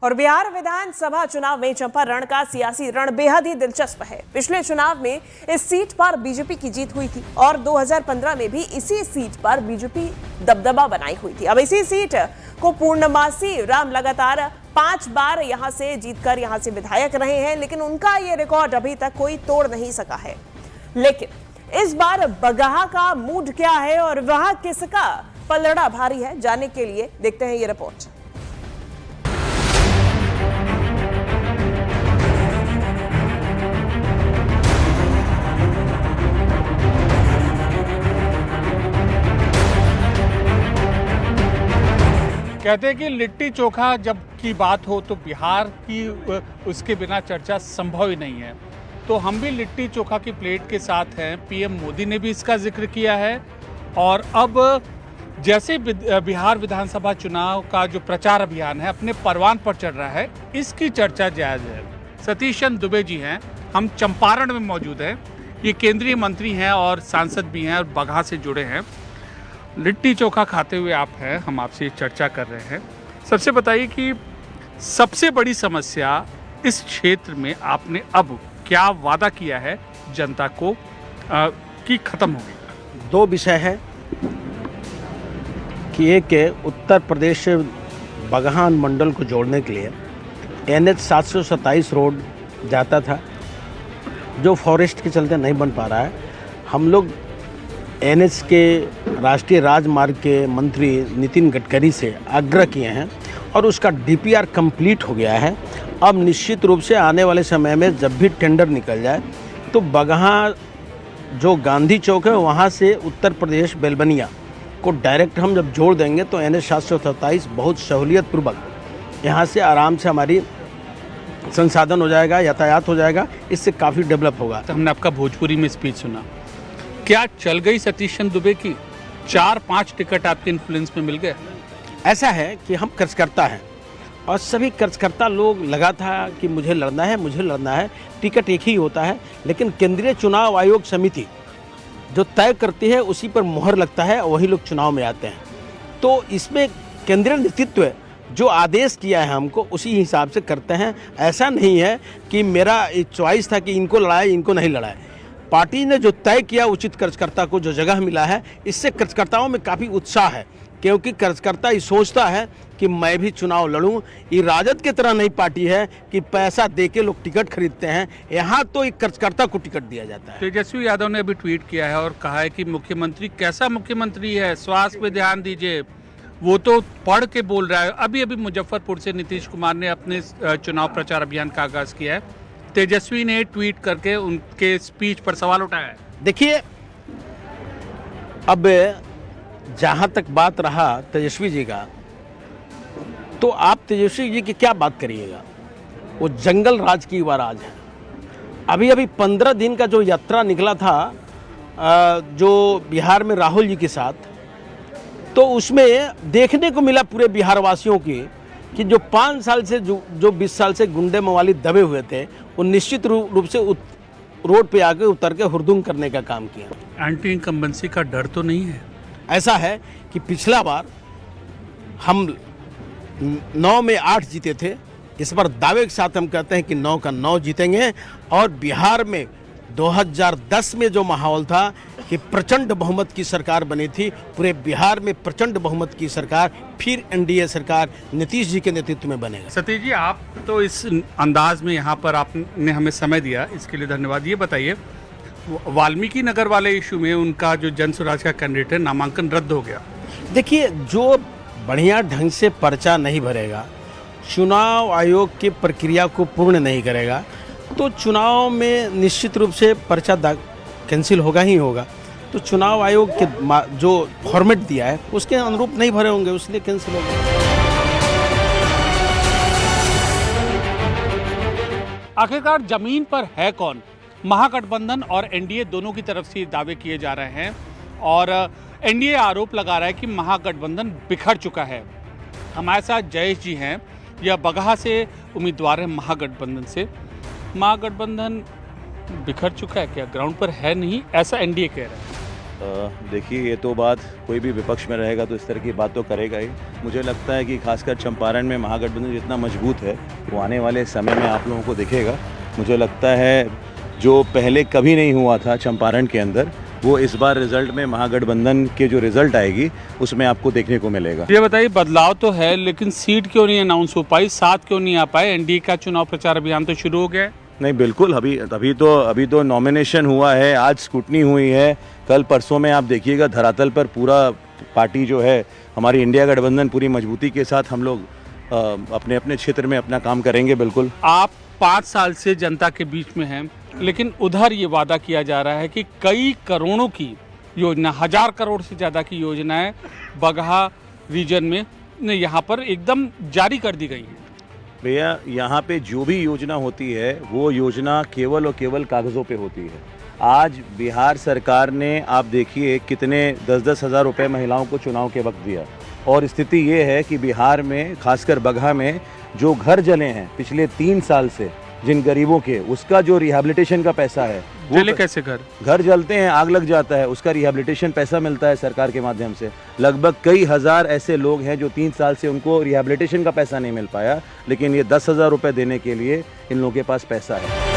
और बिहार विधानसभा चुनाव में चंपारण का सियासी रण बेहद ही दिलचस्प है। पिछले चुनाव में इस सीट पर बीजेपी की जीत हुई थी और 2015 में भी इसी सीट पर बीजेपी दबदबा बनाई हुई थी। अब इसी सीट को पूर्णमासी राम लगातार 5 बार यहां से जीतकर यहां से विधायक रहे हैं, लेकिन उनका ये रिकॉर्ड अभी तक कोई तोड़ नहीं सका है। लेकिन इस बार बगहा का मूड क्या है और वहां किसका पलड़ा भारी है, जानने के लिए देखते हैं ये रिपोर्ट। कहते हैं कि लिट्टी चोखा जब की बात हो तो बिहार की उसके बिना चर्चा संभव ही नहीं है। तो हम भी लिट्टी चोखा की प्लेट के साथ हैं। पीएम मोदी ने भी इसका जिक्र किया है और अब जैसे बिहार विधानसभा चुनाव का जो प्रचार अभियान है अपने परवान पर चढ़ रहा है, इसकी चर्चा जायज है। सतीश चंद्र दुबे जी हैं, हम चंपारण में मौजूद हैं। ये केंद्रीय मंत्री हैं और सांसद भी हैं और बगहा से जुड़े हैं। लिट्टी चोखा खाते हुए आप हैं, हम आपसे चर्चा कर रहे हैं। सबसे बताइए कि सबसे बड़ी समस्या इस क्षेत्र में आपने अब क्या वादा किया है जनता को कि खत्म होगी? 2 विषय है कि एक उत्तर प्रदेश बगहा मंडल को जोड़ने के लिए NH 727 रोड जाता था, जो फॉरेस्ट के चलते नहीं बन पा रहा है। हम लोग NH के राष्ट्रीय राजमार्ग के मंत्री नितिन गडकरी से आग्रह किए हैं और उसका DPR कंप्लीट हो गया है। अब निश्चित रूप से आने वाले समय में जब भी टेंडर निकल जाए तो बगहा जो गांधी चौक है वहाँ से उत्तर प्रदेश बेलबनिया को डायरेक्ट हम जब जोड़ देंगे तो NH 727 बहुत सहूलियत पूर्वक यहाँ से आराम से हमारी संसाधन हो जाएगा, यातायात हो जाएगा, इससे काफ़ी डेवलप होगा। तो हमने आपका भोजपुरी में स्पीच सुना, क्या चल गई सतीश चंद्र दुबे की? 4-5 टिकट आपके इन्फ्लुएंस में मिल गए? ऐसा है कि हम कर्जकर्ता हैं और सभी कर्जकर्ता लोग लगा था कि मुझे लड़ना है, टिकट एक ही होता है, लेकिन केंद्रीय चुनाव आयोग समिति जो तय करती है उसी पर मोहर लगता है, वही लोग चुनाव में आते हैं। तो इसमें केंद्रीय नेतृत्व जो आदेश किया है हमको उसी हिसाब से करते हैं। ऐसा नहीं है कि मेरा चॉइस था कि इनको लड़ाए इनको नहीं लड़ाए। पार्टी ने जो तय किया, उचित कर्जकर्ता को जो जगह मिला है, इससे कर्जकर्ताओं में काफ़ी उत्साह है, क्योंकि कर्जकर्ता ये सोचता है कि मैं भी चुनाव लड़ूं। ये राजद की तरह नहीं पार्टी है कि पैसा देके लोग टिकट खरीदते हैं। यहाँ तो एक कर्जकर्ता को टिकट दिया जाता है। तेजस्वी यादव ने अभी ट्वीट किया है और कहा है कि मुख्यमंत्री कैसा मुख्यमंत्री है, स्वास्थ्य पे ध्यान दीजिए। वो तो पढ़ के बोल रहा है। अभी अभी मुजफ्फरपुर से नीतीश कुमार ने अपने चुनाव प्रचार अभियान का आगाज किया है। तेजस्वी ने ट्वीट करके उनके स्पीच पर सवाल उठाया है। देखिए, अब जहाँ तक बात रहा तेजस्वी जी का, तो आप तेजस्वी जी की क्या बात करिएगा? वो जंगल राज की राज है। अभी अभी 15 दिन का जो यात्रा निकला था जो बिहार में राहुल जी के साथ, तो उसमें देखने को मिला पूरे बिहार वासियों की कि जो 5 साल से जो 20 साल से गुंडे मवाली दबे हुए थे, वो निश्चित रूप से रोड पे आके उतर के हुड़दंग करने का काम किया। एंटी इनकम्बेंसी का डर तो नहीं है? ऐसा है कि पिछला बार हम 9 में 8 जीते थे, इस बार दावे के साथ हम कहते हैं कि 9 का 9 जीतेंगे। और बिहार में 2010 में जो माहौल था कि प्रचंड बहुमत की सरकार बनी थी, पूरे बिहार में प्रचंड बहुमत की सरकार, फिर NDA सरकार नीतीश जी के नेतृत्व में बनेगा। सतीश जी, आप तो इस अंदाज में यहाँ पर आपने हमें समय दिया, इसके लिए धन्यवाद। ये बताइए, वाल्मीकि नगर वाले इशू में उनका जो जन स्वराज का कैंडिडेट है, नामांकन रद्द हो गया। देखिए, जो बढ़िया ढंग से पर्चा नहीं भरेगा, चुनाव आयोग की प्रक्रिया को पूर्ण नहीं करेगा, तो चुनाव में निश्चित रूप से पर्चा कैंसिल होगा ही होगा। तो चुनाव आयोग के जो फॉर्मेट दिया है उसके अनुरूप नहीं भरे होंगे, इसलिए कैंसिल होगा। आखिरकार जमीन पर है कौन? महागठबंधन और NDA दोनों की तरफ से दावे किए जा रहे हैं और NDA आरोप लगा रहा है कि महागठबंधन बिखर चुका है। हमारे साथ जयेश जी हैं, यह बगहा से उम्मीदवार है महागठबंधन से। महागठबंधन बिखर चुका है क्या? ग्राउंड पर है नहीं, ऐसा NDA कह रहा है। देखिए, ये तो बात कोई भी विपक्ष में रहेगा तो इस तरह की बात तो करेगा ही। मुझे लगता है कि खासकर चंपारण में महागठबंधन जितना मजबूत है वो आने वाले समय में आप लोगों को दिखेगा। मुझे लगता है जो पहले कभी नहीं हुआ था चंपारण के अंदर, वो इस बार रिजल्ट में महागठबंधन के जो रिजल्ट आएगी उसमें आपको देखने को मिलेगा। ये बताइए, बदलाव तो है लेकिन सीट क्यों नहीं अनाउंस हो पाई, साथ क्यों नहीं आ पाए? एनडीए का चुनाव प्रचार अभियान तो शुरू हो गया है। नहीं, बिल्कुल, अभी तो नॉमिनेशन हुआ है, आज स्क्रूटनी हुई है, कल परसों में आप देखिएगा धरातल पर पूरा पार्टी जो है हमारी इंडिया गठबंधन पूरी मजबूती के साथ हम लोग अपने अपने क्षेत्र में अपना काम करेंगे। बिल्कुल। आप 5 साल से जनता के बीच में हैं, लेकिन उधर ये वादा किया जा रहा है कि कई करोड़ों की योजना, 1000 करोड़ से ज़्यादा की योजनाएं बगहा रीजन में यहाँ पर एकदम जारी कर दी गई हैं। भैया, यहाँ पे जो भी योजना होती है वो योजना केवल और केवल कागज़ों पे होती है। आज बिहार सरकार ने, आप देखिए, कितने 10-10 हज़ार रुपये महिलाओं को चुनाव के वक्त दिया, और स्थिति ये है कि बिहार में खासकर बगहा में जो घर जले हैं पिछले 3 साल से जिन गरीबों के, उसका जो रिहैबिलिटेशन का पैसा है वो जले कैसे घर जलते हैं, आग लग जाता है, उसका रिहैबिलिटेशन पैसा मिलता है सरकार के माध्यम से। लगभग कई हज़ार ऐसे लोग हैं जो 3 साल से उनको रिहैबिलिटेशन का पैसा नहीं मिल पाया, लेकिन ये 10,000 रुपये देने के लिए इन लोगों के पास पैसा है।